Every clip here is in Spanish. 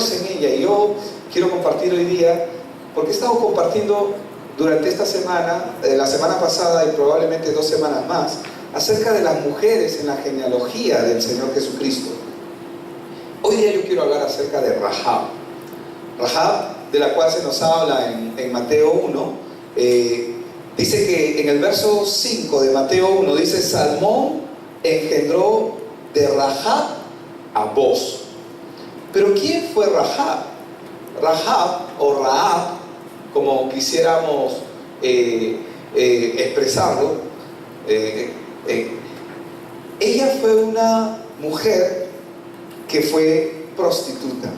menos en ella. Y yo quiero compartir hoy día, porque he estado compartiendo durante esta semana, la semana pasada y probablemente 2 semanas más, acerca de las mujeres en la genealogía del Señor Jesucristo. Hoy día yo quiero hablar acerca de Rahab. Rahab, de la cual se nos habla en Mateo 1, dice que en el verso 5 de Mateo 1, dice: Salmón engendró de Rahab a Boz. Pero ¿quién fue Rahab? Rahab o Rahab, como quisiéramos expresarlo, ella fue una mujer que fue prostituta.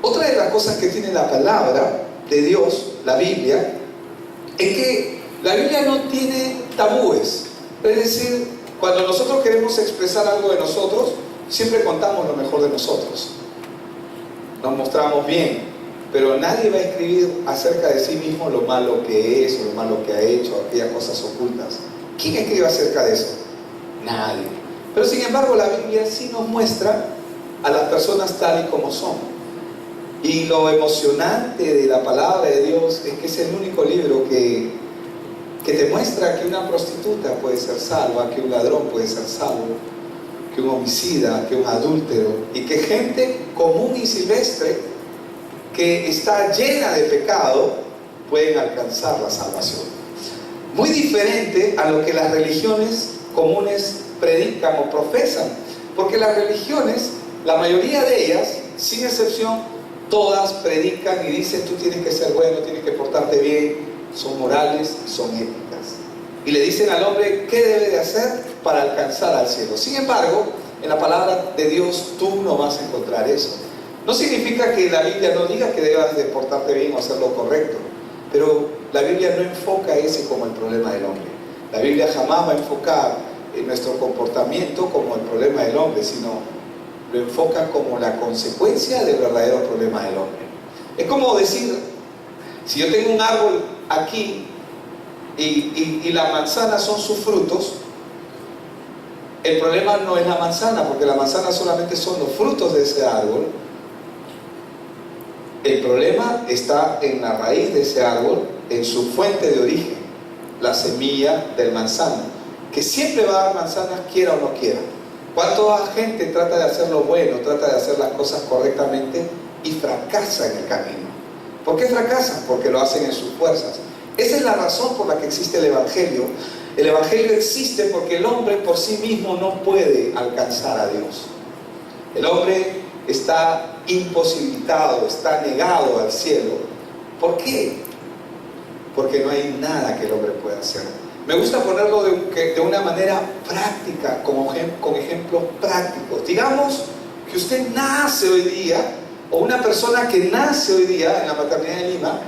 Otra de las cosas que tiene la palabra de Dios, la Biblia, es que la Biblia no tiene tabúes. Es decir, cuando nosotros queremos expresar algo de nosotros, siempre contamos lo mejor de nosotros. Nos mostramos bien, pero nadie va a escribir acerca de sí mismo lo malo que es, o lo malo que ha hecho, aquellas cosas ocultas. ¿Quién escribe acerca de eso? Nadie. Pero sin embargo, la Biblia sí nos muestra a las personas tal y como son. Y lo emocionante de la palabra de Dios es que es el único libro que te muestra que una prostituta puede ser salva, que un ladrón puede ser salvo, que un homicida, que un adúltero, y que gente común y silvestre que está llena de pecado pueden alcanzar la salvación. Muy diferente a lo que las religiones comunes predican o profesan, porque las religiones, la mayoría de ellas, sin excepción, todas predican y dicen: tú tienes que ser bueno, tienes que portarte bien, son morales, son éticas, y le dicen al hombre qué debe de hacer para alcanzar al cielo. Sin embargo, en la palabra de Dios tú no vas a encontrar eso. No significa que la Biblia no diga que debas de portarte bien o hacer lo correcto, pero la Biblia no enfoca ese como el problema del hombre. La Biblia jamás va a enfocar en nuestro comportamiento como el problema del hombre, sino lo enfoca como la consecuencia del verdadero problema del hombre. Es como decir, si yo tengo un árbol aquí y las manzanas son sus frutos, el problema no es la manzana, porque la manzana solamente son los frutos de ese árbol. El problema está en la raíz de ese árbol, en su fuente de origen, la semilla del manzano, que siempre va a dar manzanas quiera o no quiera. ¿Cuánta gente trata de hacer lo bueno, trata de hacer las cosas correctamente y fracasa en el camino? ¿Por qué fracasan? Porque lo hacen en sus fuerzas. Esa es la razón por la que existe el Evangelio. El Evangelio existe porque el hombre por sí mismo no puede alcanzar a Dios. El hombre está imposibilitado, está negado al cielo. ¿Por qué? Porque no hay nada que el hombre pueda hacer. Me gusta ponerlo de una manera práctica, con ejemplos prácticos. Digamos que usted nace hoy día, o una persona que nace hoy día en la maternidad de Lima,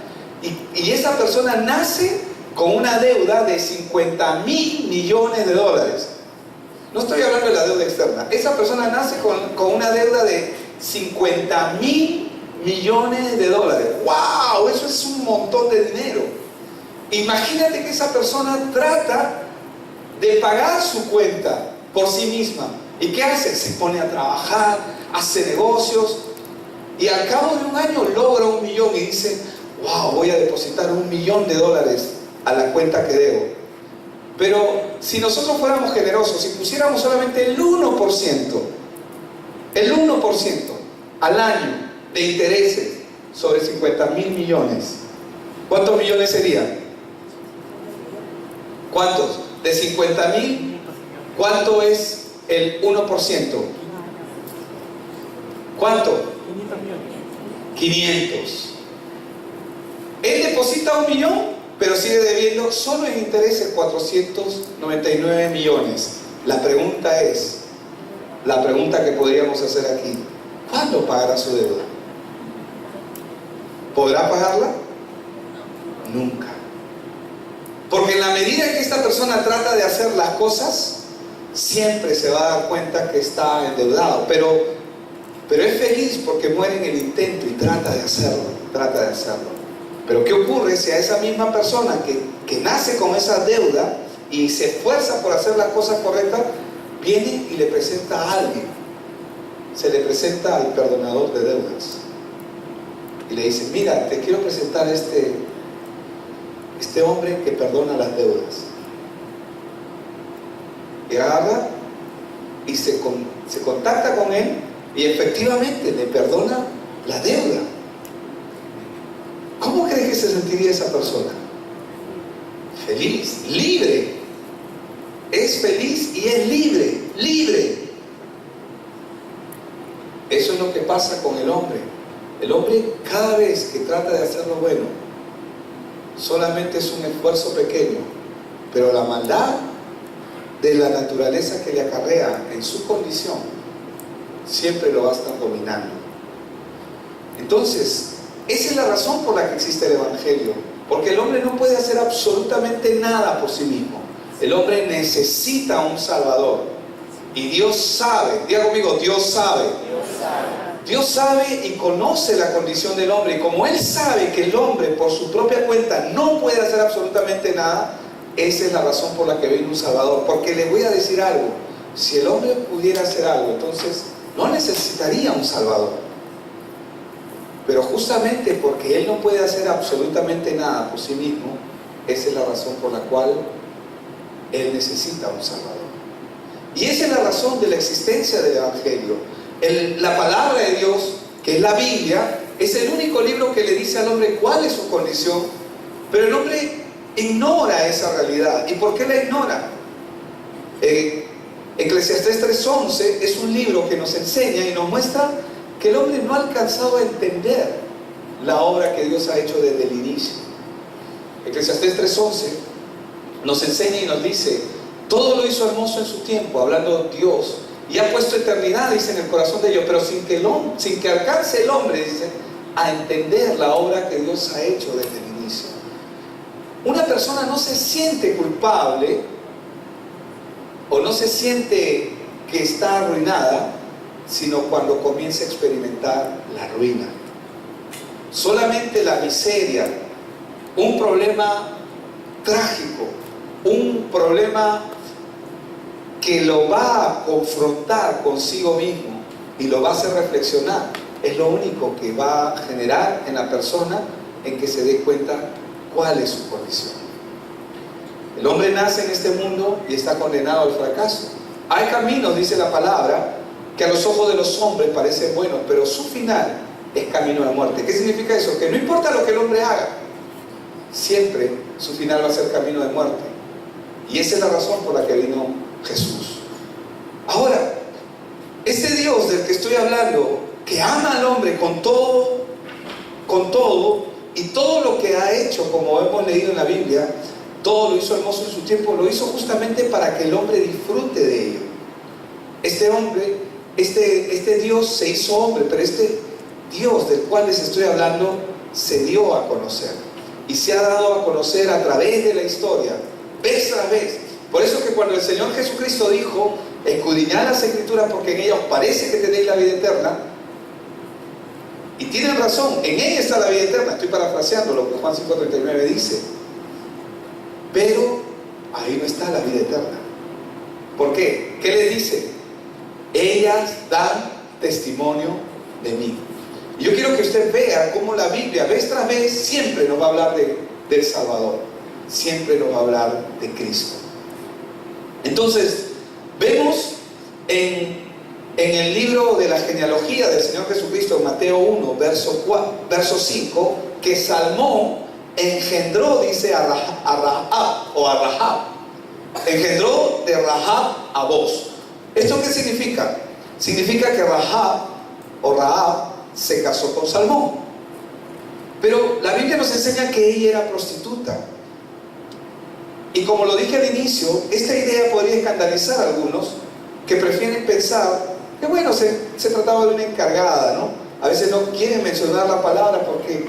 y esa persona nace con una deuda de 50 mil millones de dólares. No estoy hablando de la deuda externa. Esa persona nace con una deuda de 50 mil millones de dólares. ¡Wow! Eso es un montón de dinero. Imagínate que esa persona trata de pagar su cuenta por sí misma. ¿Y qué hace? Se pone a trabajar, hace negocios, y al cabo de un año logra 1 millón y dice: wow, voy a depositar $1 millón a la cuenta que debo. Pero si nosotros fuéramos generosos, si pusiéramos solamente el 1% al año de intereses sobre 50 mil millones, ¿cuántos millones serían? ¿Cuántos? De 50 mil, ¿cuánto es el 1%? ¿Cuánto? 500. Él deposita 1 millón, pero sigue debiendo solo en intereses 499 millones. La pregunta que podríamos hacer aquí: ¿cuándo pagará su deuda? ¿Podrá pagarla? Nunca. Porque en la medida en que esta persona trata de hacer las cosas, siempre se va a dar cuenta que está endeudado, pero es feliz porque muere en el intento y trata de hacerlo. Pero ¿qué ocurre si a esa misma persona que nace con esa deuda y se esfuerza por hacer las cosas correctas, viene y le presenta a alguien? Se le presenta al perdonador de deudas. y le dice: mira, te quiero presentar este hombre que perdona las deudas. Y agarra y se contacta con él, y efectivamente le perdona la deuda. ¿Cómo crees que se sentiría esa persona? Feliz, libre. Es feliz y es libre, libre. Eso es lo que pasa con el hombre. El hombre, cada vez que trata de hacer lo bueno, solamente es un esfuerzo pequeño, pero la maldad de la naturaleza que le acarrea en su condición siempre lo va a estar dominando. Entonces, esa es la razón por la que existe el Evangelio, porque el hombre no puede hacer absolutamente nada por sí mismo. El hombre necesita un Salvador, y Dios sabe, diga conmigo, Dios sabe. Dios sabe y conoce la condición del hombre, y como Él sabe que el hombre por su propia cuenta no puede hacer absolutamente nada, esa es la razón por la que vino un Salvador. Porque les voy a decir algo: si el hombre pudiera hacer algo, entonces no necesitaría un Salvador. Pero justamente porque Él no puede hacer absolutamente nada por sí mismo, esa es la razón por la cual Él necesita un Salvador. Y esa es la razón de la existencia del Evangelio. La palabra de Dios, que es la Biblia, es el único libro que le dice al hombre cuál es su condición. Pero el hombre ignora esa realidad. ¿Y por qué la ignora? Eclesiastés 3:11 es un libro que nos enseña y nos muestra que el hombre no ha alcanzado a entender la obra que Dios ha hecho desde el inicio. Eclesiastés 3:11 nos enseña y nos dice: todo lo hizo hermoso en su tiempo, hablando Dios, y ha puesto eternidad, dice, en el corazón de ellos, pero sin que alcance el hombre, dice, a entender la obra que Dios ha hecho desde el inicio. Una persona no se siente culpable o no se siente que está arruinada, sino cuando comienza a experimentar la ruina. Solamente la miseria, un problema trágico, un problema que lo va a confrontar consigo mismo y lo va a hacer reflexionar, es lo único que va a generar en la persona en que se dé cuenta cuál es su condición. El hombre nace en este mundo y está condenado al fracaso. Hay caminos, dice la palabra, que a los ojos de los hombres parecen buenos, pero su final es camino de muerte. ¿Qué significa eso? Que no importa lo que el hombre haga, siempre su final va a ser camino de muerte. Y esa es la razón por la que vino Jesús. Ahora, este Dios del que estoy hablando, que ama al hombre con todo, y todo lo que ha hecho, como hemos leído en la Biblia, todo lo hizo hermoso en su tiempo, lo hizo justamente para que el hombre disfrute de ello. Este hombre, este Dios se hizo hombre, pero este Dios del cual les estoy hablando se dio a conocer, y se ha dado a conocer a través de la historia, vez tras vez. Por eso que cuando el Señor Jesucristo dijo: escudriñad las Escrituras porque en ellas os parece que tenéis la vida eterna, y tienen razón, en ella está la vida eterna. Estoy parafraseando lo que Juan 5:39 dice, pero ahí no está la vida eterna. ¿Por qué? ¿Qué le dice? Ellas dan testimonio de mí. Y yo quiero que usted vea cómo la Biblia, vez tras vez, siempre nos va a hablar del Salvador, siempre nos va a hablar de Cristo. Entonces, vemos en el libro de la genealogía del Señor Jesucristo, en Mateo 1, verso 5, que Salmón engendró, dice, a Rahab. Engendró de Rahab a Boz. ¿Esto qué significa? Significa que Rahab se casó con Salmón. Pero la Biblia nos enseña que ella era prostituta. Y como lo dije al inicio, esta idea podría escandalizar a algunos que prefieren pensar que bueno, se trataba de una encargada, ¿no? A veces no quieren mencionar la palabra porque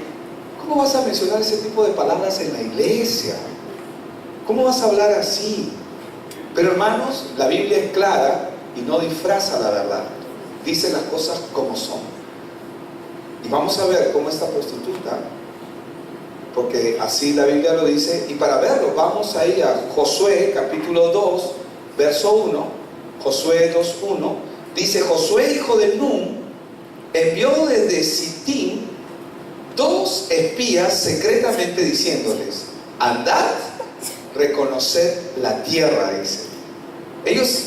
¿cómo vas a mencionar ese tipo de palabras en la iglesia? ¿Cómo vas a hablar así? Pero hermanos, la Biblia es clara y no disfraza la verdad. Dice las cosas como son. Y vamos a ver cómo esta prostituta, porque así la Biblia lo dice, y para verlo vamos a ir a Josué capítulo 2 verso 1. Josué 2:1 dice: Josué hijo de Nun envió desde Sittim 2 espías secretamente diciéndoles: andad, reconoced la tierra, dice. Ellos,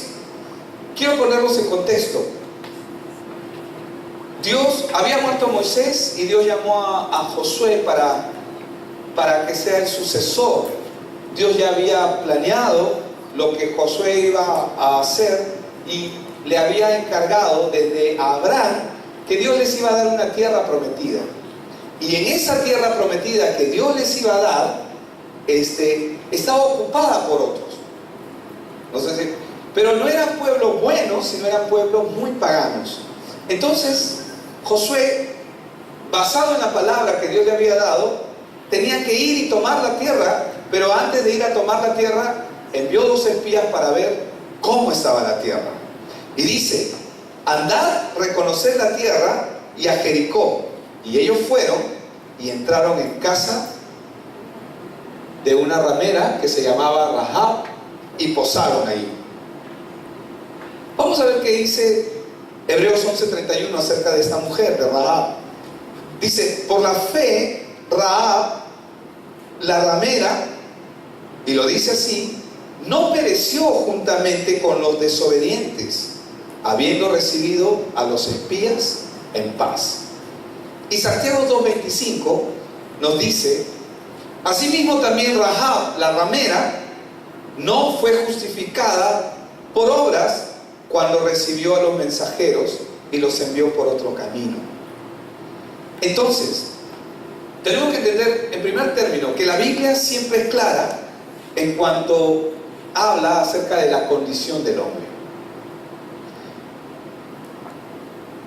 quiero ponerlos en contexto. Dios había muerto a Moisés y Dios llamó a Josué para que sea el sucesor. Dios ya había planeado lo que Josué iba a hacer y le había encargado desde Abraham que Dios les iba a dar una tierra prometida. Y en esa tierra prometida que Dios les iba a dar, estaba ocupada por otros. No sé si, pero no eran pueblos buenos, sino eran pueblos muy paganos. Entonces, Josué, basado en la palabra que Dios le había dado, tenía que ir y tomar la tierra, pero antes de ir a tomar la tierra, envió 2 espías para ver cómo estaba la tierra. Y dice: andad, reconoced la tierra y a Jericó. Y ellos fueron y entraron en casa de una ramera que se llamaba Rahab y posaron ahí. Vamos a ver qué dice Hebreos 11:31 acerca de esta mujer, de Rahab. Dice: por la fe, Rahab, la ramera, y lo dice así, no pereció juntamente con los desobedientes, habiendo recibido a los espías en paz. Y Santiago 2:25 nos dice: asimismo también Rahab, la ramera, no fue justificada por obras cuando recibió a los mensajeros y los envió por otro camino. Entonces, tenemos que entender en primer término que la Biblia siempre es clara en cuanto habla acerca de la condición del hombre.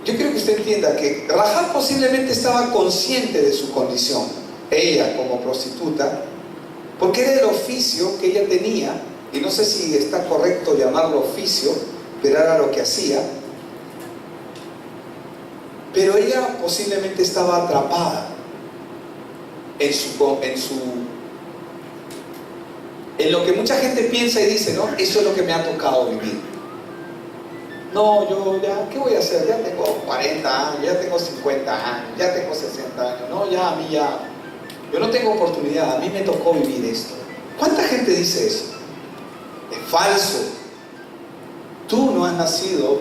Yo quiero que usted entienda que Rahab posiblemente estaba consciente de su condición, ella como prostituta, porque era el oficio que ella tenía, y no sé si está correcto llamarlo oficio, pero era lo que hacía. Pero ella posiblemente estaba atrapada en lo que mucha gente piensa y dice: no, eso es lo que me ha tocado vivir. No, yo ya, ¿qué voy a hacer? Ya tengo 40 años, ya tengo 50 años, ya tengo 60 años. No, ya a mí ya, yo no tengo oportunidad, a mí me tocó vivir esto. ¿Cuánta gente dice eso? Es falso. Tú no has nacido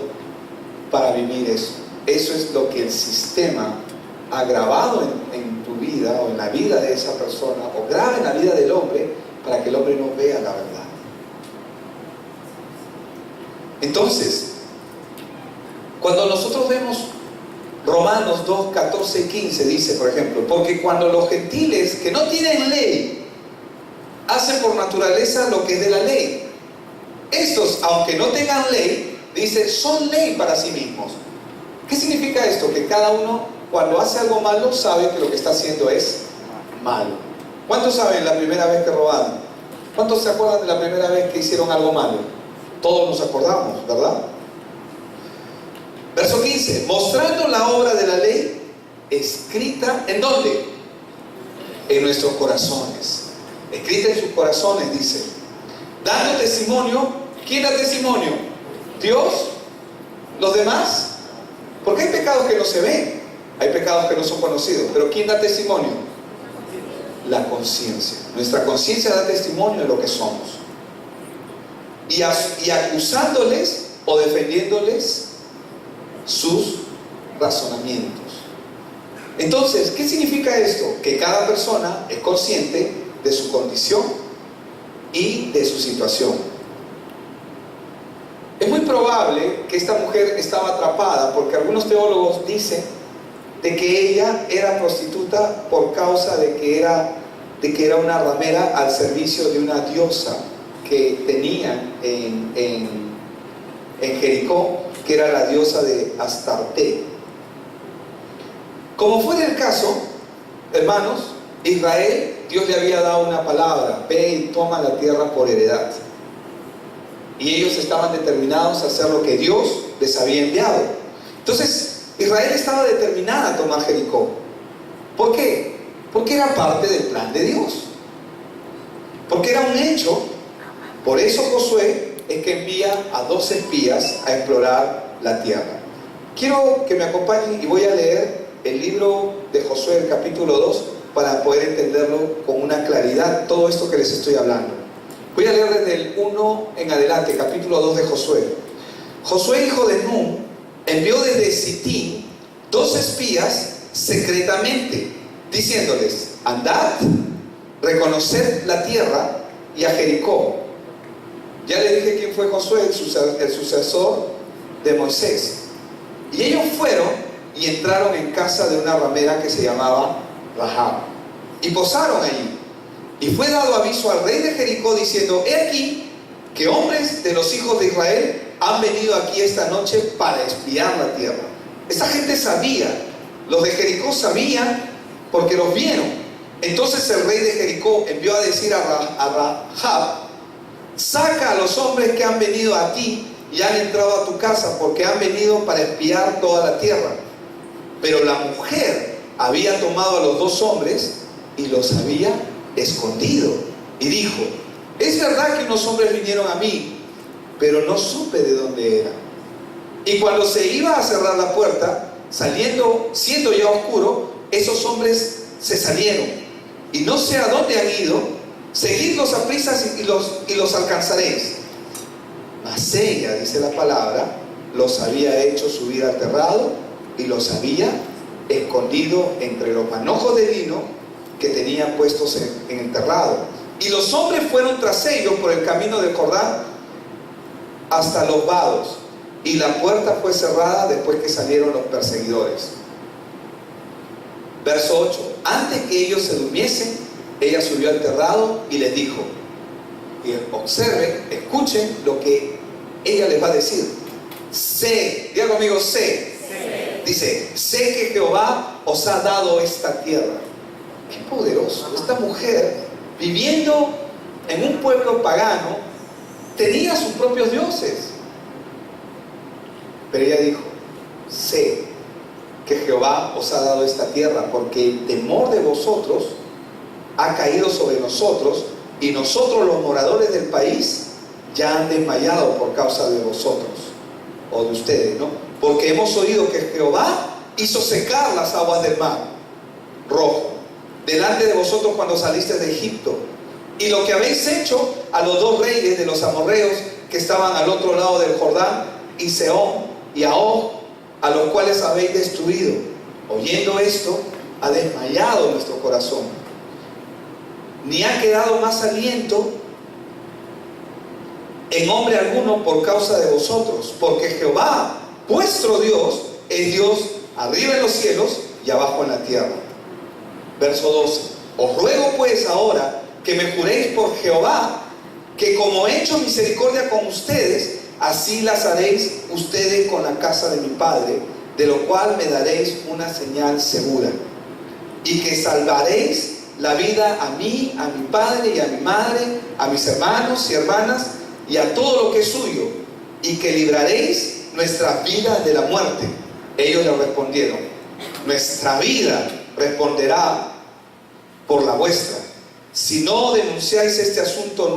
para vivir eso. Eso es lo que el sistema ha grabado en tu vida o en la vida de esa persona, o graba en la vida del hombre, para que el hombre no vea la verdad. Entonces, cuando nosotros vemos Romanos 2, 14 y 15, dice, por ejemplo: porque cuando los gentiles que no tienen ley hacen por naturaleza lo que es de la ley, estos, aunque no tengan ley, dice, son ley para sí mismos. ¿Qué significa esto? Que cada uno, cuando hace algo malo, sabe que lo que está haciendo es malo. ¿Cuántos saben la primera vez que robaron? ¿Cuántos se acuerdan de la primera vez que hicieron algo malo? Todos nos acordamos, ¿verdad? Verso 15: mostrando la obra de la ley escrita, ¿en dónde? En nuestros corazones. Escrita en sus corazones, dice. Dando testimonio. ¿Quién da testimonio? ¿Dios? ¿Los demás? Porque hay pecados que no se ven, hay pecados que no son conocidos, pero ¿quién da testimonio? La conciencia. Nuestra conciencia da testimonio de lo que somos. Y acusándoles o defendiéndoles sus razonamientos. Entonces, ¿qué significa esto? Que cada persona es consciente de su condición y de su situación. Es muy probable que esta mujer estaba atrapada, porque algunos teólogos dicen de que ella era prostituta por causa de que era una ramera al servicio de una diosa que tenían en Jericó, que era la diosa de Astarte. Como fuera el caso, hermanos, Israel, Dios le había dado una palabra: ve y toma la tierra por heredad. Y ellos estaban determinados a hacer lo que Dios les había enviado. Entonces, Israel estaba determinada a tomar Jericó. ¿Por qué? Porque era parte del plan de Dios. Porque era un hecho. Por eso Josué es que envía a 2 espías a explorar la tierra. Quiero que me acompañen y voy a leer el libro de Josué, el capítulo 2, para poder entenderlo con una claridad, todo esto que les estoy hablando. Voy a leer desde el 1 en adelante, capítulo 2 de Josué. Josué, hijo de Nun, envió desde Sitín 2 espías secretamente, diciéndoles: andad, reconoced la tierra y a Jericó. Ya le dije quién fue Josué, el sucesor de Moisés. Y ellos fueron y entraron en casa de una ramera que se llamaba Rahab, y posaron allí. Y fue dado aviso al rey de Jericó, diciendo: he aquí que hombres de los hijos de Israel han venido aquí esta noche para espiar la tierra. Esta gente sabía, los de Jericó sabían, porque los vieron. Entonces el rey de Jericó envió a decir a Rahab: saca a los hombres que han venido a ti y han entrado a tu casa, porque han venido para espiar toda la tierra. Pero la mujer había tomado a los 2 hombres y los había escondido, y dijo: es verdad que unos hombres vinieron a mí, pero no supe de dónde eran. Y cuando se iba a cerrar la puerta, siendo ya oscuro, esos hombres se salieron, y no sé a dónde han ido. Seguidlos a prisas y los alcanzaréis. Mas ella, dice la palabra, los había hecho subir al terrado y los había escondido entre los manojos de lino que tenía puestos en el terrado. Y los hombres fueron tras ellos por el camino del Jordán hasta los vados, y la puerta fue cerrada después que salieron los perseguidores. Verso 8. Antes que ellos se durmiesen, ella subió al terrado y les dijo, y observen, escuchen lo que ella les va a decir: sé, diga conmigo, sé. Dice: sé que Jehová os ha dado esta tierra. Qué poderoso. Esta mujer, viviendo en un pueblo pagano, tenía sus propios dioses. Pero ella dijo: sé que Jehová os ha dado esta tierra, porque el temor de vosotros ha caído sobre nosotros, y nosotros, los moradores del país, ya han desmayado por causa de vosotros, o de ustedes, ¿no? Porque hemos oído que Jehová hizo secar las aguas del mar Rojo delante de vosotros cuando saliste de Egipto, y lo que habéis hecho a los 2 reyes de los amorreos que estaban al otro lado del Jordán, y Sehón y a Og, a los cuales habéis destruido. Oyendo esto, ha desmayado nuestro corazón, ni ha quedado más aliento en hombre alguno por causa de vosotros, porque Jehová vuestro Dios es Dios arriba en los cielos y abajo en la tierra. Verso 12. Os ruego pues ahora que me juréis por Jehová, que como he hecho misericordia con ustedes, así las haréis ustedes con la casa de mi padre, de lo cual me daréis una señal segura, y que salvaréis la vida a mí, a mi padre y a mi madre, a mis hermanos y hermanas, y a todo lo que es suyo, y que libraréis nuestras vidas de la muerte. Ellos le respondieron: nuestra vida responderá por la vuestra, si no denunciáis este asunto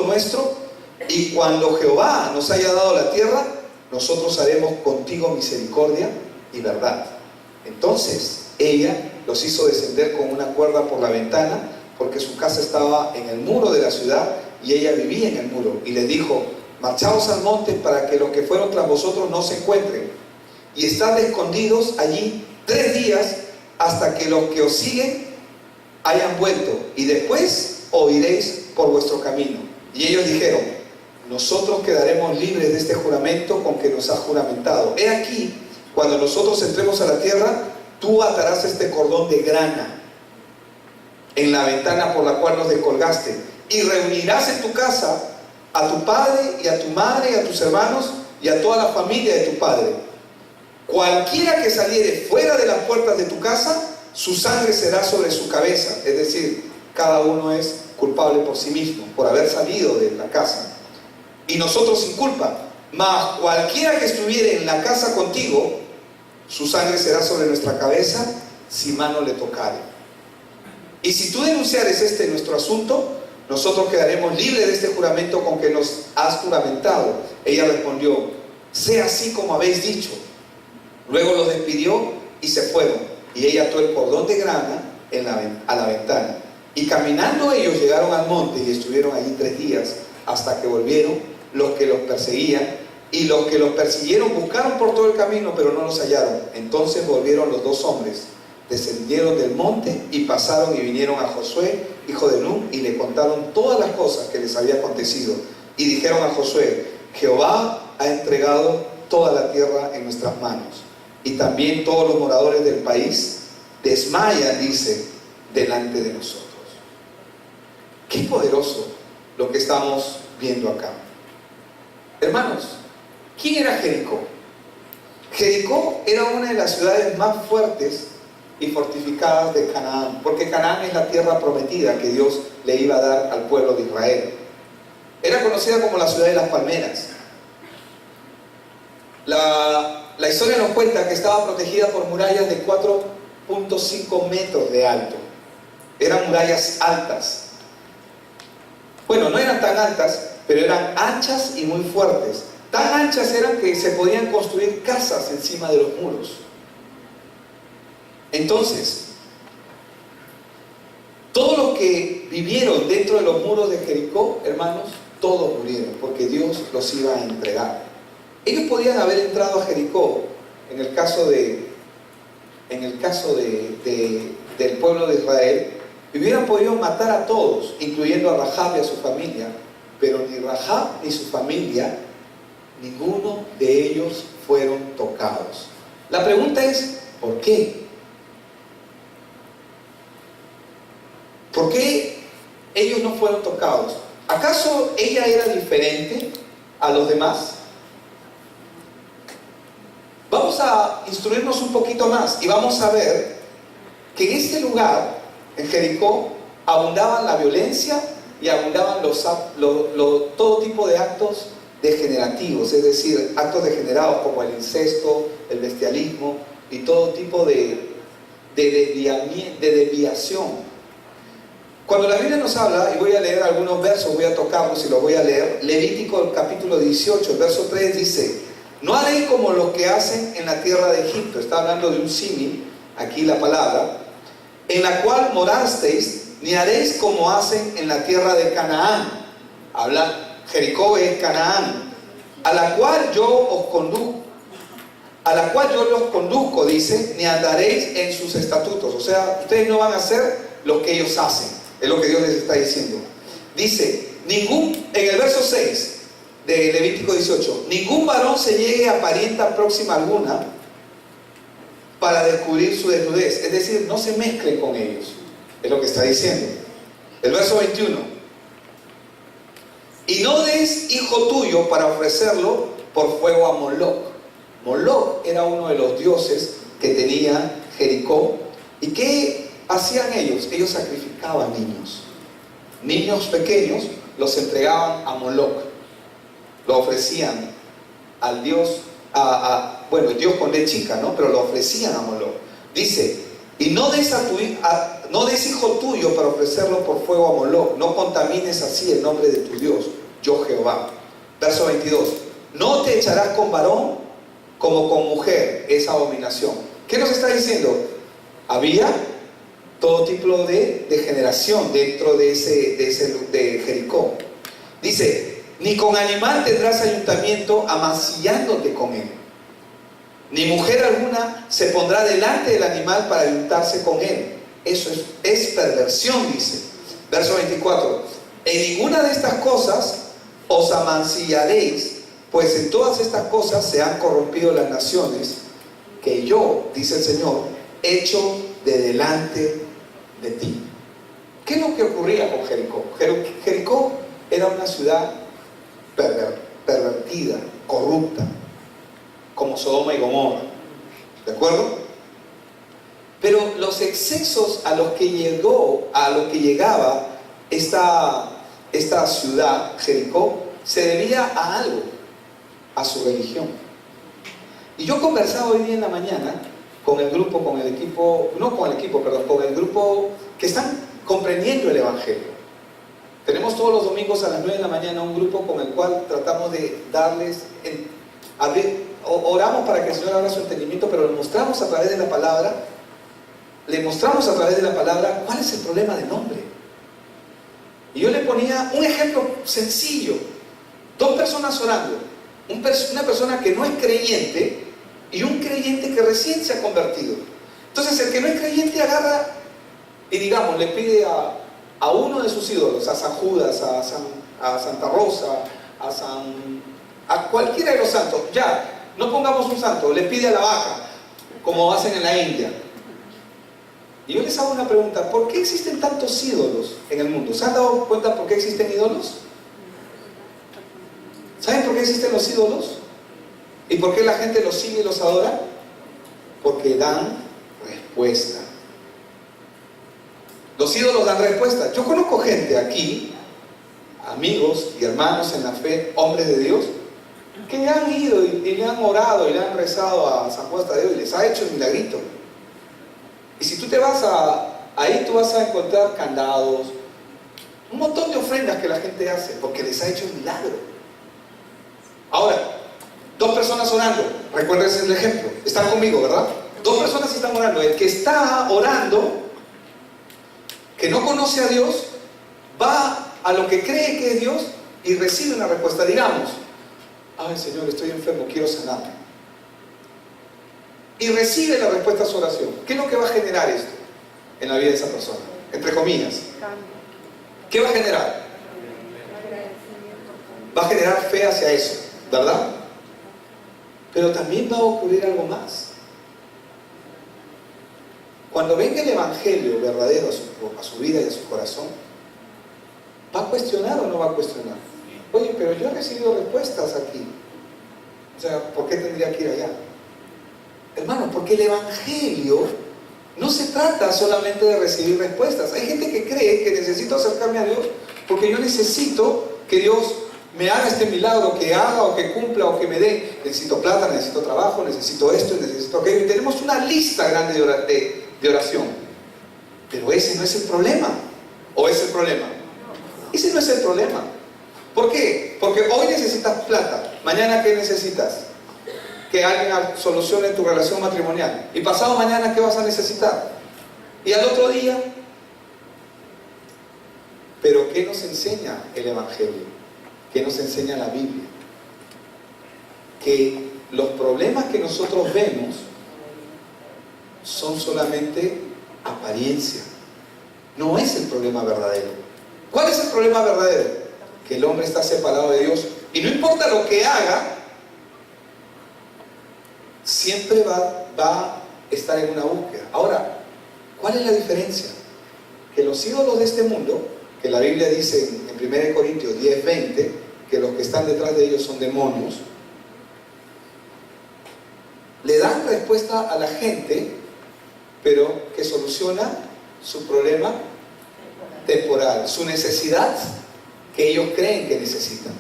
nuestro, y cuando Jehová nos haya dado la tierra, nosotros haremos contigo misericordia y verdad. Entonces ella los hizo descender con una cuerda por la ventana, porque su casa estaba en el muro de la ciudad y ella vivía en el muro, y les dijo: marchaos al monte para que los que fueron tras vosotros no se encuentren, y estad escondidos allí 3 días hasta que los que os siguen hayan vuelto, y después oiréis por vuestro camino. Y ellos dijeron: nosotros quedaremos libres de este juramento con que nos has juramentado. He aquí, cuando nosotros entremos a la tierra, tú atarás este cordón de grana en la ventana por la cual nos descolgaste, y reunirás en tu casa a tu padre y a tu madre y a tus hermanos y a toda la familia de tu padre. Cualquiera que saliere fuera de las puertas de tu casa, su sangre será sobre su cabeza. Es decir, cada uno es culpable por sí mismo, por haber salido de la casa, y nosotros sin culpa. Mas cualquiera que estuviere en la casa contigo, su sangre será sobre nuestra cabeza si mano le tocare. Y si tú denunciares nuestro asunto, nosotros quedaremos libres de este juramento con que nos has juramentado. Ella respondió: sea así como habéis dicho. Luego los despidió y se fueron. Y ella ató el cordón de grana a la ventana. Y caminando ellos llegaron al monte y estuvieron allí 3 días hasta que volvieron los que los perseguían. Y los que los persiguieron buscaron por todo el camino, pero no los hallaron. Entonces volvieron los 2 hombres, descendieron del monte y pasaron y vinieron a Josué, hijo de Nun, y le contaron todas las cosas que les había acontecido. Y dijeron a Josué: Jehová ha entregado toda la tierra en nuestras manos, y también todos los moradores del país desmayan, dice, delante de nosotros. Qué poderoso lo que estamos viendo acá. Hermanos, ¿quién era Jericó? Jericó era una de las ciudades más fuertes y fortificadas de Canaán, porque Canaán es la tierra prometida que Dios le iba a dar al pueblo de Israel. Era conocida como la ciudad de las palmeras. La historia nos cuenta que estaba protegida por murallas de 4.5 metros de alto. Eran murallas altas. Bueno, no eran tan altas, pero eran anchas y muy fuertes. Tan anchas eran que se podían construir casas encima de los muros. Entonces, todos los que vivieron dentro de los muros de Jericó, hermanos, todos murieron, porque Dios los iba a entregar. Ellos podían haber entrado a Jericó, en el caso del pueblo de Israel, y hubieran podido matar a todos, incluyendo a Rahab y a su familia, pero ni Rahab ni su familia, ninguno de ellos fueron tocados. La pregunta es, ¿por qué? ¿Por qué ellos no fueron tocados? ¿Acaso ella era diferente a los demás? Vamos a instruirnos un poquito más y vamos a ver que en este lugar, en Jericó, abundaban la violencia y abundaban todo tipo de actos degenerativos, es decir, actos degenerados como el incesto, el bestialismo y todo tipo de desviación. Cuando la Biblia nos habla, y voy a leer algunos versos, voy a tocarlos y los voy a leer, Levítico capítulo 18, el verso 3 dice: no haréis como los que hacen en la tierra de Egipto. Está hablando de un símil, aquí la palabra, en la cual morasteis, ni haréis como hacen en la tierra de Canaán. Habla, Jericó es Canaán, a la cual yo los conduzco, dice, ni andaréis en sus estatutos. O sea, ustedes no van a hacer lo que ellos hacen. Es lo que Dios les está diciendo. Dice, en el verso 6 de Levítico 18, ningún varón se llegue a parienta próxima alguna para descubrir su desnudez. Es decir, no se mezclen con ellos. Es lo que está diciendo. El verso 21. Y no des hijo tuyo para ofrecerlo por fuego a Moloc. Moloc era uno de los dioses que tenía Jericó. ¿Y qué hacían ellos? Ellos sacrificaban niños pequeños, los entregaban a Moloc, lo ofrecían al dios, bueno, el dios con D chica, ¿no? Pero lo ofrecían a Moloc. Dice, y no des hijo tuyo para ofrecerlo por fuego a Moloc, no contamines así el nombre de tu Dios, yo Jehová. Verso 22, no te echarás con varón como con mujer, esa abominación. ¿Qué nos está diciendo? Había todo tipo de degeneración dentro de Jericó. Dice, ni con animal tendrás ayuntamiento amancillándote con él, ni mujer alguna se pondrá delante del animal para ayuntarse con él. Eso es perversión, dice. Verso 24, en ninguna de estas cosas os amancillaréis, pues en todas estas cosas se han corrompido las naciones que yo, dice el Señor, echo de delante de ti. ¿Qué es lo que ocurría con Jericó? Jericó era una ciudad pervertida, corrupta, como Sodoma y Gomorra, ¿de acuerdo? Pero los excesos a los que llegaba esta ciudad, Jericó, se debía a algo, a su religión. Y yo conversaba hoy día en la mañana con el grupo que están comprendiendo el Evangelio. Tenemos todos los domingos a las 9 de la mañana un grupo con el cual tratamos de darles, oramos para que el Señor abra su entendimiento, pero le mostramos a través de la palabra cuál es el problema del hombre. Y yo le ponía un ejemplo sencillo: 2 personas orando, una persona que no es creyente y un creyente que recién se ha convertido. Entonces el que no es creyente agarra y, digamos, le pide a uno de sus ídolos, a San Judas, a Santa Rosa, a cualquiera de los santos. Ya, no pongamos un santo, le pide a la vaca, como hacen en la India. Y yo les hago una pregunta: ¿por qué existen tantos ídolos en el mundo? ¿Se han dado cuenta por qué existen ídolos? ¿Saben por qué existen los ídolos? ¿Y por qué la gente los sigue y los adora? Porque dan respuesta. Los ídolos dan respuesta. Yo conozco gente aquí, amigos y hermanos en la fe, hombres de Dios, que han ido y le han orado y le han rezado a San Juan Tadeo y les ha hecho el milagrito. Y si tú te vas ahí, tú vas a encontrar candados, un montón de ofrendas que la gente hace porque les ha hecho el milagro. Ahora, 2 personas orando, recuerden el ejemplo, están conmigo, ¿verdad? 2 personas están orando. El que está orando, que no conoce a Dios, va a lo que cree que es Dios y recibe una respuesta. Digamos: ay, Señor, estoy enfermo, quiero sanarme. Y recibe la respuesta a su oración. ¿Qué es lo que va a generar esto en la vida de esa persona? Entre comillas. ¿Qué va a generar? Va a generar fe hacia eso, ¿verdad? Pero también va a ocurrir algo más. Cuando venga el evangelio verdadero a su vida y a su corazón, ¿va a cuestionar o no va a cuestionar? Oye, pero yo he recibido respuestas aquí. O sea, ¿por qué tendría que ir allá? Hermano, porque el evangelio no se trata solamente de recibir respuestas. Hay gente que cree que necesito acercarme a Dios porque yo necesito que Dios me haga este milagro, que haga o que cumpla o que me dé. Necesito plata, necesito trabajo, necesito esto, necesito aquello. Y tenemos una lista grande de oración. Pero ese no es el problema. ¿O es el problema? Ese no es el problema. ¿Por qué? Porque hoy necesitas plata. Mañana, ¿qué necesitas? Que alguien solucione tu relación matrimonial. Y pasado mañana, ¿qué vas a necesitar? Y al otro día. Pero ¿qué nos enseña el evangelio? ¿Qué nos enseña la Biblia? Que los problemas que nosotros vemos son solamente apariencia. No es el problema verdadero. ¿Cuál es el problema verdadero? Que el hombre está separado de Dios y no importa lo que haga, siempre va a estar en una búsqueda. Ahora, ¿cuál es la diferencia? Que los ídolos de este mundo, que la Biblia dice en 1 Corintios 10:20, que los que están detrás de ellos son demonios, le dan respuesta a la gente, pero que soluciona su problema temporal, su necesidad que ellos creen que necesitan.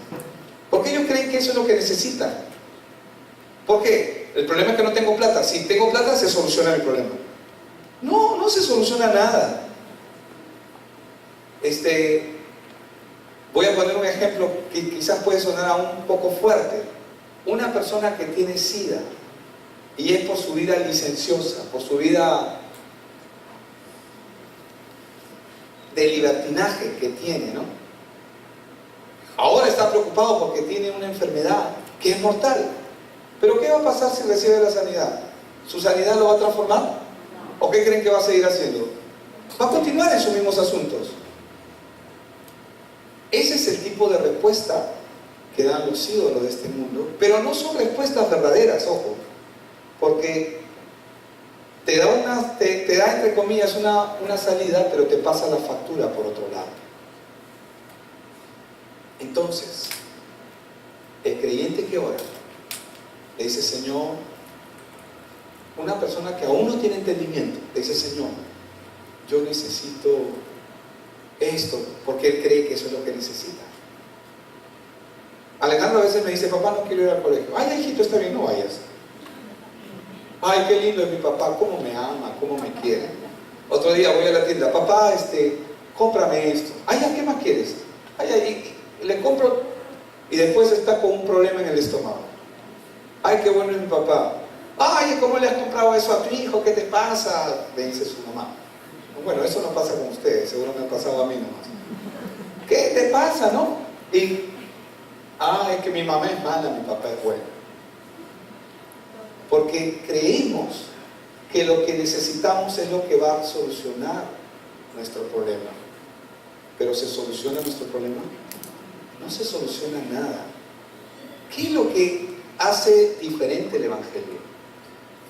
¿Por qué ellos creen que eso es lo que necesitan? ¿Por qué? El problema es que no tengo plata. Si tengo plata, se soluciona mi problema. No, no se soluciona nada. Voy a poner un ejemplo que quizás puede sonar aún un poco fuerte. Una persona que tiene SIDA, y es por su vida licenciosa, por su vida de libertinaje que tiene, ¿no? Ahora está preocupado porque tiene una enfermedad que es mortal. ¿Pero qué va a pasar si recibe la sanidad? ¿Su sanidad lo va a transformar? ¿O qué creen que va a seguir haciendo? Va a continuar en sus mismos asuntos. Ese es el tipo de respuesta que dan los ídolos de este mundo, pero no son respuestas verdaderas, ojo, porque te da entre comillas una salida, pero te pasa la factura por otro lado. Entonces, el creyente que ora le dice: Señor, una persona que aún no tiene entendimiento, le dice: Señor, yo necesito esto, porque él cree que eso es lo que necesita. Alejandro a veces me dice: papá, no quiero ir al colegio. Ay, hijito, está bien, no vayas. Ay, qué lindo es mi papá, cómo me ama, cómo me quiere. Otro día voy a la tienda: papá, cómprame esto. Ay, ¿qué más quieres? Ay, le compro, y después está con un problema en el estómago. Ay, qué bueno es mi papá. Ay, ¿cómo le has comprado eso a tu hijo? ¿Qué te pasa? Le dice su mamá. Bueno, eso no pasa con ustedes, seguro me ha pasado a mí nomás. ¿Qué te pasa, no? Y, es que mi mamá es mala, mi papá es bueno. Porque creemos que lo que necesitamos es lo que va a solucionar nuestro problema. Pero ¿se soluciona nuestro problema? No se soluciona nada. ¿Qué es lo que hace diferente el Evangelio?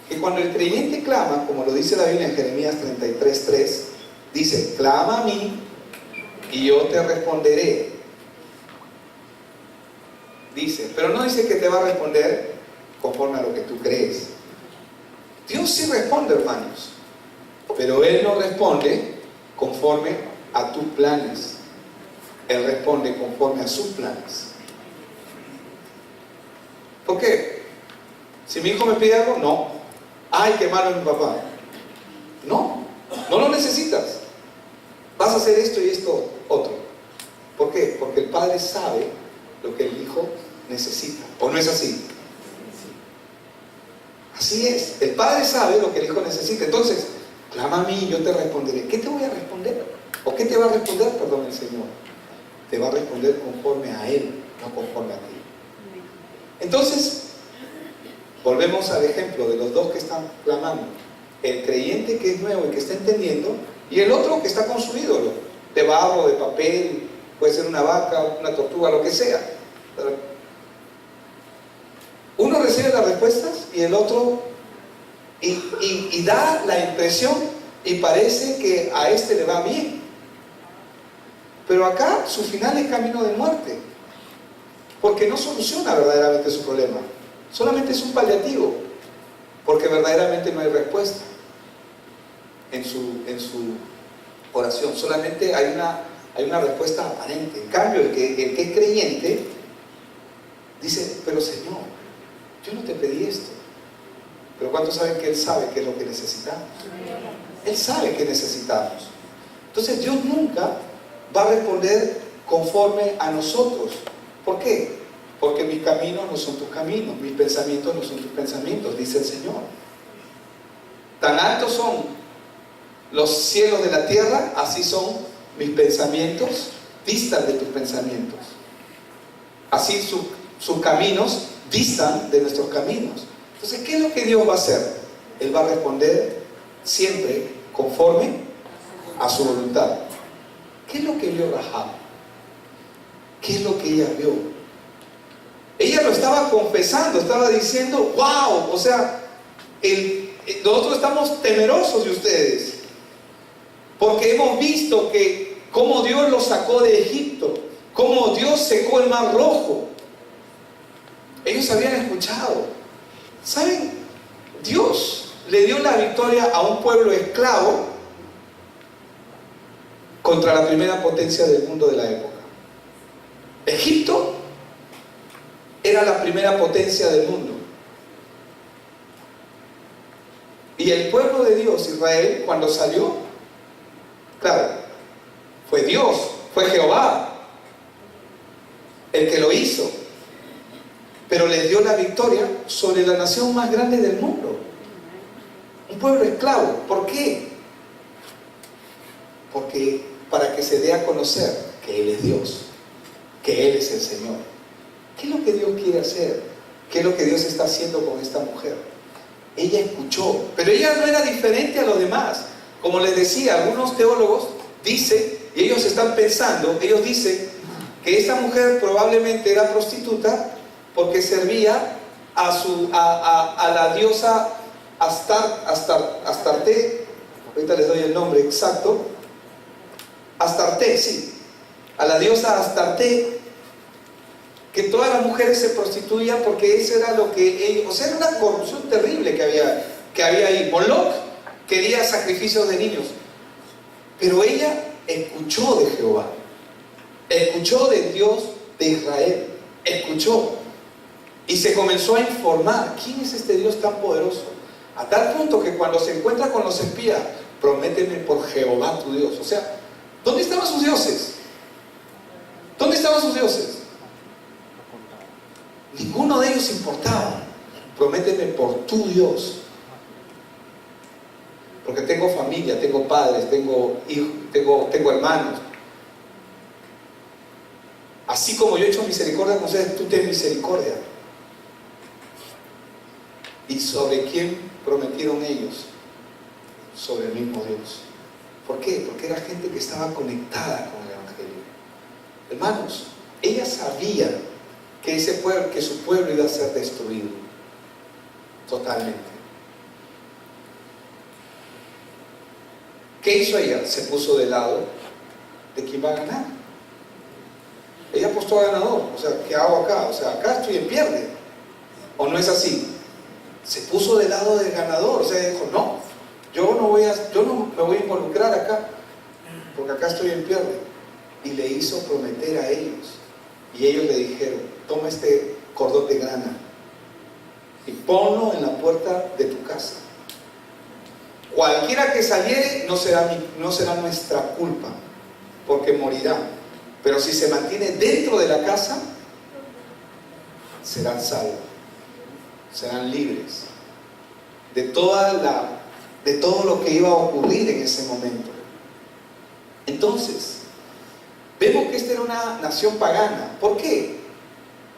Que cuando el creyente clama, como lo dice la Biblia en Jeremías 33:3, dice, clama a mí y yo te responderé. Dice, pero no dice que te va a responder conforme a lo que tú crees. Dios sí responde, hermanos, pero Él no responde conforme a tus planes. Él responde conforme a sus planes. ¿Por qué? Si mi hijo me pide algo, no. Ay, qué malo es mi papá. No, no lo necesitas. Vas a hacer esto y esto otro. ¿Por qué? Porque el padre sabe lo que el hijo necesita. ¿O no es así? Así es. El padre sabe lo que el hijo necesita. Entonces, clama a mí y yo te responderé. ¿Qué te voy a responder? ¿O qué te va a responder, perdón, el Señor? Te va a responder conforme a Él, no conforme a ti. Entonces, volvemos al ejemplo de los dos que están clamando. El creyente que es nuevo y que está entendiendo, y el otro que está con su ídolo, de barro, de papel, puede ser una vaca, una tortuga, lo que sea. Uno recibe las respuestas y el otro y da la impresión y parece que a este le va bien. Pero acá su final es camino de muerte, porque no soluciona verdaderamente su problema. Solamente es un paliativo, porque verdaderamente no hay respuesta en su oración. Solamente hay una respuesta aparente. En cambio, el que es creyente dice, pero Señor, yo no te pedí esto. Pero ¿cuántos saben que Él sabe qué es lo que necesitamos? Él sabe qué necesitamos. Entonces Dios nunca va a responder conforme a nosotros. ¿Por qué? Porque mis caminos no son tus caminos, mis pensamientos no son tus pensamientos, dice el Señor. Tan altos son los cielos de la tierra, así son mis pensamientos, distan de tus pensamientos. Así sus caminos distan de nuestros caminos. Entonces, ¿qué es lo que Dios va a hacer? Él va a responder siempre conforme a su voluntad. ¿Qué es lo que vio Rahab? ¿Qué es lo que ella vio? Ella lo estaba confesando, estaba diciendo, wow, o sea, nosotros estamos temerosos de ustedes, porque hemos visto que cómo Dios los sacó de Egipto, cómo Dios secó el mar rojo. Ellos habían escuchado. ¿Saben? Dios le dio la victoria a un pueblo esclavo contra la primera potencia del mundo de la época. Egipto era la primera potencia del mundo. Y el pueblo de Dios, Israel, cuando salió, claro, fue Dios, fue Jehová el que lo hizo, pero les dio la victoria sobre la nación más grande del mundo, un pueblo esclavo. ¿Por qué? Porque para que se dé a conocer que Él es Dios, que Él es el Señor. ¿Qué es lo que Dios quiere hacer? ¿Qué es lo que Dios está haciendo con esta mujer? Ella escuchó, pero ella no era diferente a los demás. Como les decía, algunos teólogos dicen, y ellos están pensando, ellos dicen que esta mujer probablemente era prostituta porque servía a la diosa Astarte. Ahorita les doy el nombre exacto. Astarte, sí, a la diosa Astarte, que todas las mujeres se prostituían porque eso era lo que ellos, o sea, era una corrupción terrible que había ahí. Moloch quería sacrificios de niños, pero ella escuchó de Jehová, escuchó del Dios de Israel, escuchó y se comenzó a informar. ¿Quién es este Dios tan poderoso? A tal punto que cuando se encuentra con los espías, prométeme por Jehová tu Dios. O sea, ¿dónde estaban sus dioses? ¿Dónde estaban sus dioses? Ninguno de ellos importaba, prométeme por tu Dios. Porque tengo familia, tengo padres, tengo hijos, tengo hermanos. Así como yo he hecho misericordia con ustedes, tú ten misericordia. ¿Y sobre quién prometieron ellos? Sobre el mismo Dios. ¿Por qué? Porque era gente que estaba conectada con el Evangelio. Hermanos, ella sabía que su pueblo iba a ser destruido totalmente. ¿Qué hizo ella? Se puso del lado de quien va a ganar. Ella apostó a ganador. O sea, ¿qué hago acá? O sea, acá estoy en pierde. ¿O no es así? Se puso del lado del ganador. O sea, dijo, no, yo no me voy a involucrar acá, porque acá estoy en pierde. Y le hizo prometer a ellos. Y ellos le dijeron, toma este cordón de grana y ponlo en la puerta de tu casa. Cualquiera que saliere no será nuestra culpa, porque morirá. Pero si se mantiene dentro de la casa, serán salvos, serán libres de todo lo que iba a ocurrir en ese momento. Entonces, vemos que esta era una nación pagana. ¿Por qué?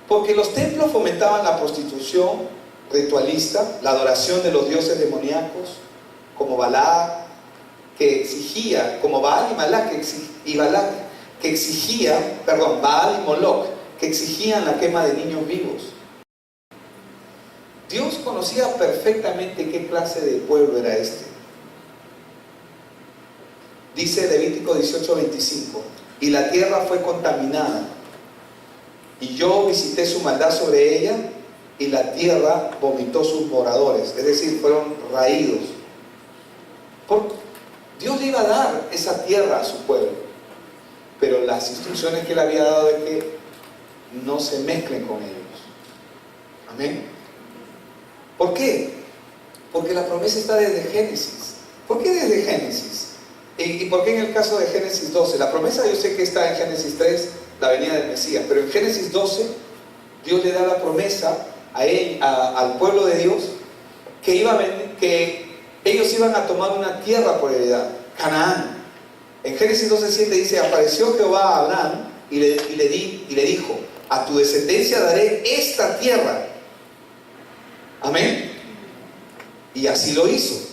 Porque los templos fomentaban la prostitución ritualista, la adoración de los dioses demoníacos, como Baal y Moloch, que exigían la quema de niños vivos. Dios conocía perfectamente qué clase de pueblo era este. Dice Levítico 18:25, y la tierra fue contaminada, y yo visité su maldad sobre ella, y la tierra vomitó sus moradores, es decir, fueron raídos. Dios le iba a dar esa tierra a su pueblo, pero las instrucciones que le había dado es que no se mezclen con ellos. Amén. ¿Por qué? Porque la promesa está desde Génesis. ¿Por qué desde Génesis? ¿Y por qué en el caso de Génesis 12? La promesa yo sé que está en Génesis 3, la venida del Mesías, pero en Génesis 12 Dios le da la promesa al pueblo de Dios que ellos iban a tomar una tierra por heredad, Canaán. En Génesis 12:7 dice, apareció Jehová a Abraham y le dijo, a tu descendencia daré esta tierra. Amén. Y así lo hizo.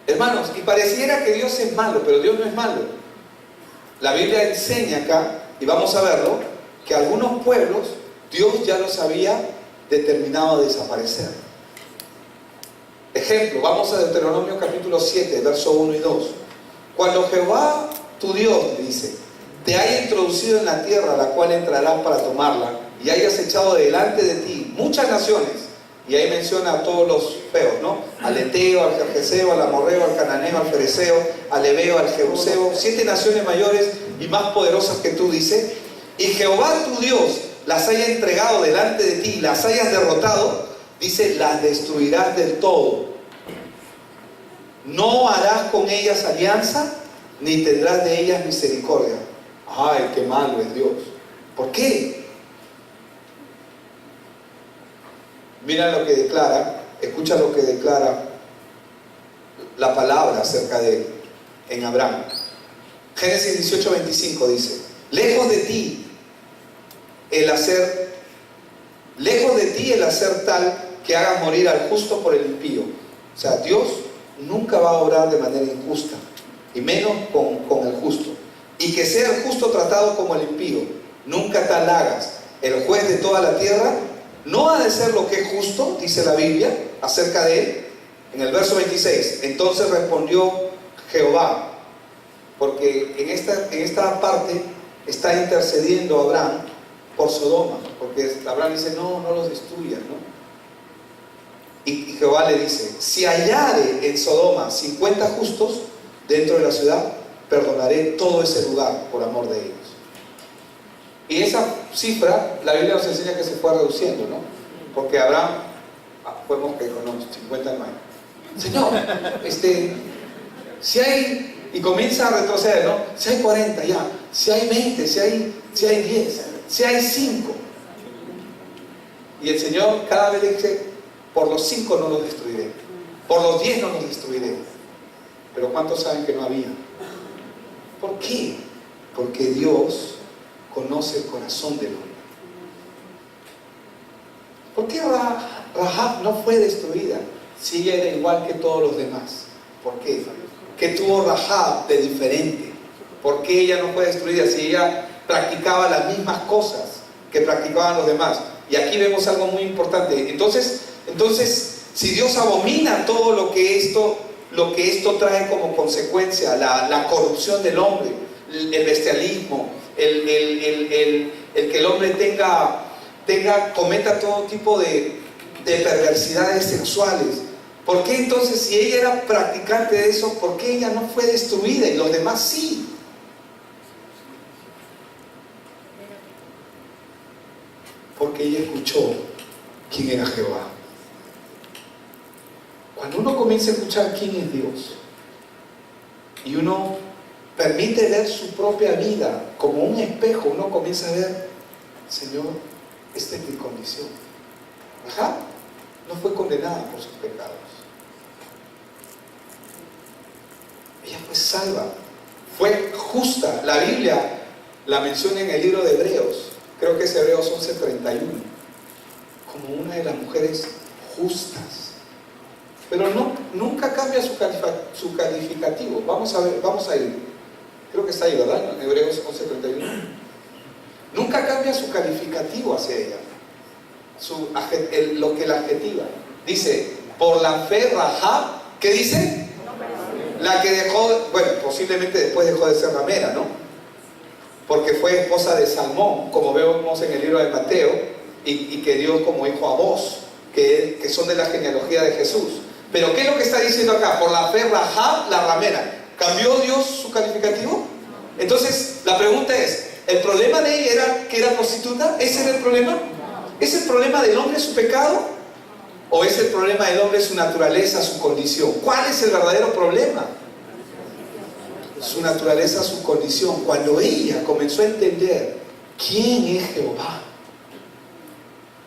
Hermanos, y pareciera que Dios es malo, pero Dios no es malo. La Biblia enseña acá, y vamos a verlo, que algunos pueblos Dios ya los había determinado a desaparecer. Ejemplo, vamos a Deuteronomio capítulo 7, verso 1 y 2. Cuando Jehová, tu Dios, dice, te haya introducido en la tierra a la cual entrarás para tomarla, y hayas echado delante de ti muchas naciones, y ahí menciona a todos los feos, ¿no? Al Eteo, al Gergeseo, al Amorreo, al Cananeo, al Fereceo, al Ebeo, al Jebuseo, 7 naciones mayores y más poderosas que tú, dice, y Jehová tu Dios las haya entregado delante de ti, las hayas derrotado, dice, las destruirás del todo. No harás con ellas alianza, ni tendrás de ellas misericordia. Ay, qué malo es Dios. ¿Por qué? Mira lo que declara, escucha lo que declara la palabra acerca de él en Abraham. Génesis 18:25 dice, lejos de ti el hacer tal que haga morir al justo por el impío. O sea, Dios nunca va a obrar de manera injusta, y menos con el justo. Y que sea el justo tratado como el impío. Nunca tal hagas. El juez de toda la tierra no ha de ser lo que es justo, dice la Biblia acerca de él. En el verso 26, entonces respondió Jehová, porque en esta parte está intercediendo Abraham por Sodoma, porque Abraham dice, no los destruyas, ¿no? Y Jehová le dice, si hallare en Sodoma 50 justos dentro de la ciudad, perdonaré todo ese lugar por amor de ellos. Y esa cifra, la Biblia nos enseña que se fue reduciendo, ¿no? Porque Abraham, podemos que con los 50 más. Señor, si hay, y comienza a retroceder, ¿no? Si hay 40 ya, si hay 20, si hay 10, si hay 5. Y el Señor cada vez le dice, por los 5 no los destruiré, por los 10 no los destruiré. Pero ¿cuántos saben que no había? ¿Por qué? Porque Dios conoce el corazón del hombre. ¿Por qué Rahab no fue destruida si ella era igual que todos los demás? ¿Por qué? ¿Qué tuvo Rahab de diferente? ¿Por qué ella no fue destruida si ella practicaba las mismas cosas que practicaban los demás? Y aquí vemos algo muy importante. Entonces, si Dios abomina todo lo que esto trae como consecuencia, la corrupción del hombre, el bestialismo, el que el hombre cometa todo tipo de perversidades sexuales, ¿por qué entonces, si ella era practicante de eso, por qué ella no fue destruida y los demás sí? Porque ella escuchó quién era Jehová. Cuando uno comienza a escuchar quién es Dios y uno permite ver su propia vida como un espejo, uno comienza a ver, Señor, esta es mi condición. Ajá, no fue condenada por sus pecados. Ella fue salva, fue justa. La Biblia la menciona en el libro de Hebreos, creo que es Hebreos 11:31, como una de las mujeres justas. Pero nunca cambia su calificativo. Vamos a ir. Creo que está ahí, ¿verdad? En Hebreos 11:31. Nunca cambia su calificativo hacia ella. Lo que la adjetiva. Dice, por la fe Rahab, ¿qué dice? La que dejó, bueno, posiblemente después dejó de ser ramera, ¿no? Porque fue esposa de Salmón, como vemos en el libro de Mateo, y que dio como hijo a Boz, que son de la genealogía de Jesús. Pero ¿qué es lo que está diciendo acá? Por la fe Rahab, la ramera. ¿Cambió Dios su calificativo? Entonces, la pregunta es, ¿el problema de ella era que era prostituta? ¿Ese era el problema? ¿Es el problema del hombre su pecado? ¿O es el problema del hombre su naturaleza, su condición? ¿Cuál es el verdadero problema? Su naturaleza, su condición. Cuando ella comenzó a entender quién es Jehová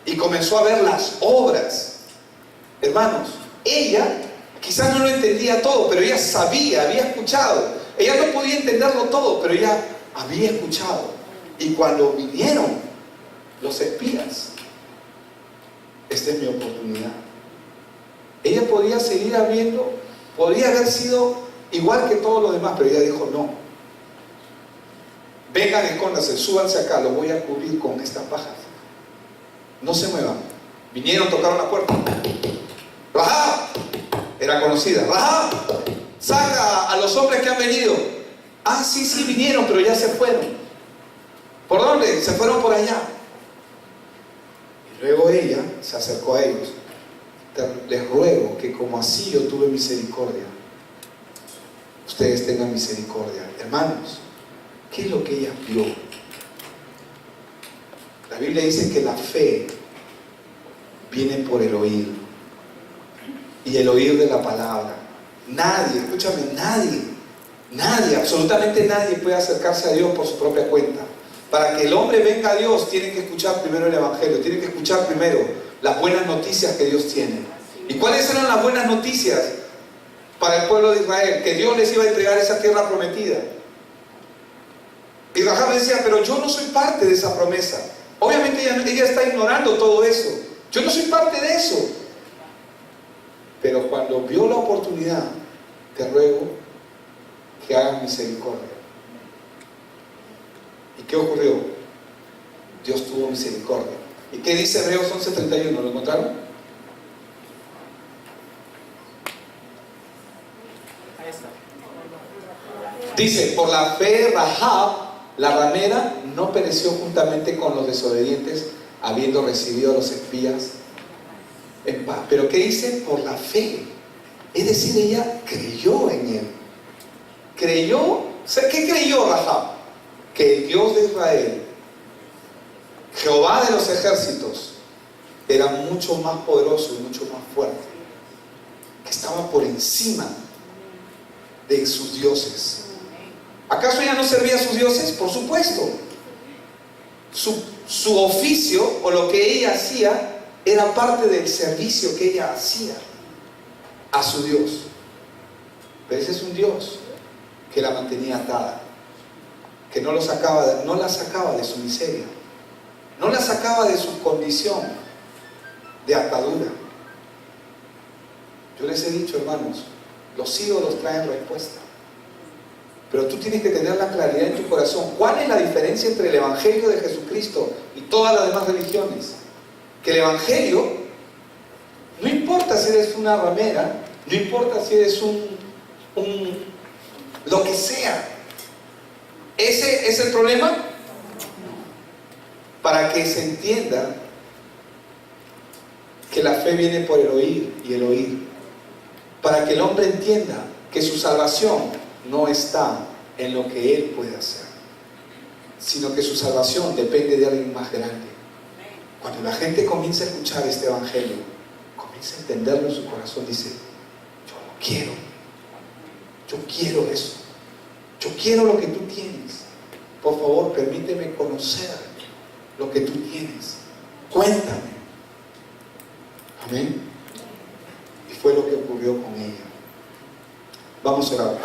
y comenzó a ver las obras, hermanos, ella quizás no lo entendía todo, pero ella sabía, había escuchado. Ella no podía entenderlo todo, pero ella había escuchado. Y cuando vinieron los espías, esta es mi oportunidad. Ella podía seguir habiendo, podría haber sido igual que todos los demás, pero ella dijo no. Vengan, escóndanse, súbanse acá, los voy a cubrir con estas pajas. No se muevan. Vinieron, tocaron la puerta. Rahab, era conocida. Rahab, saca a los hombres que han venido. Ah, sí, vinieron, pero ya se fueron. ¿Por dónde? Se fueron por allá. Y luego ella se acercó a ellos. Les ruego que como así yo tuve misericordia, ustedes tengan misericordia. Hermanos, ¿qué es lo que ella vio? La Biblia dice que la fe viene por el oír, y el oír de la palabra. Nadie, escúchame, nadie, absolutamente nadie puede acercarse a Dios por su propia cuenta. Para que el hombre venga a Dios, tiene que escuchar primero el Evangelio, tiene que escuchar primero las buenas noticias que Dios tiene. ¿Y cuáles eran las buenas noticias para el pueblo de Israel? Que Dios les iba a entregar esa tierra prometida. Y Rahab decía, pero yo no soy parte de esa promesa. Obviamente ella está ignorando todo eso. Yo no soy parte de eso. Pero cuando vio la oportunidad, te ruego que hagan misericordia. ¿Y qué ocurrió? Dios tuvo misericordia. ¿Y qué dice Hebreos 11:31? ¿Lo encontraron? Dice, por la fe Rahab, la ramera, no pereció juntamente con los desobedientes, habiendo recibido a los espías en paz. ¿Pero qué dice? Por la fe. Es decir, ella creyó en él. ¿Creyó? ¿Qué creyó Rahab? Que el Dios de Israel, Jehová de los ejércitos, era mucho más poderoso y mucho más fuerte, que estaba por encima de sus dioses. ¿Acaso ella no servía a sus dioses? Por supuesto. Su oficio, o lo que ella hacía, era parte del servicio que ella hacía a su Dios. Pero ese es un Dios que la mantenía atada, que no la sacaba de su miseria, no la sacaba de su condición de atadura. Yo les he dicho, hermanos, los ídolos traen respuesta, pero tú tienes que tener la claridad en tu corazón. ¿Cuál es la diferencia entre el Evangelio de Jesucristo y todas las demás religiones? Que el Evangelio, no importa si eres una ramera, no importa si eres lo que sea. ¿Ese es el problema? Para que se entienda que la fe viene por el oír y el oír. Para que el hombre entienda que su salvación no está en lo que él puede hacer, sino que su salvación depende de alguien más grande. Cuando la gente comienza a escuchar este Evangelio, comienza a entenderlo en su corazón, dice: yo quiero eso, yo quiero lo que tú tienes. Por favor, permíteme conocer lo que tú tienes, cuéntame. Amén. Y fue lo que ocurrió con ella. Vamos a orar.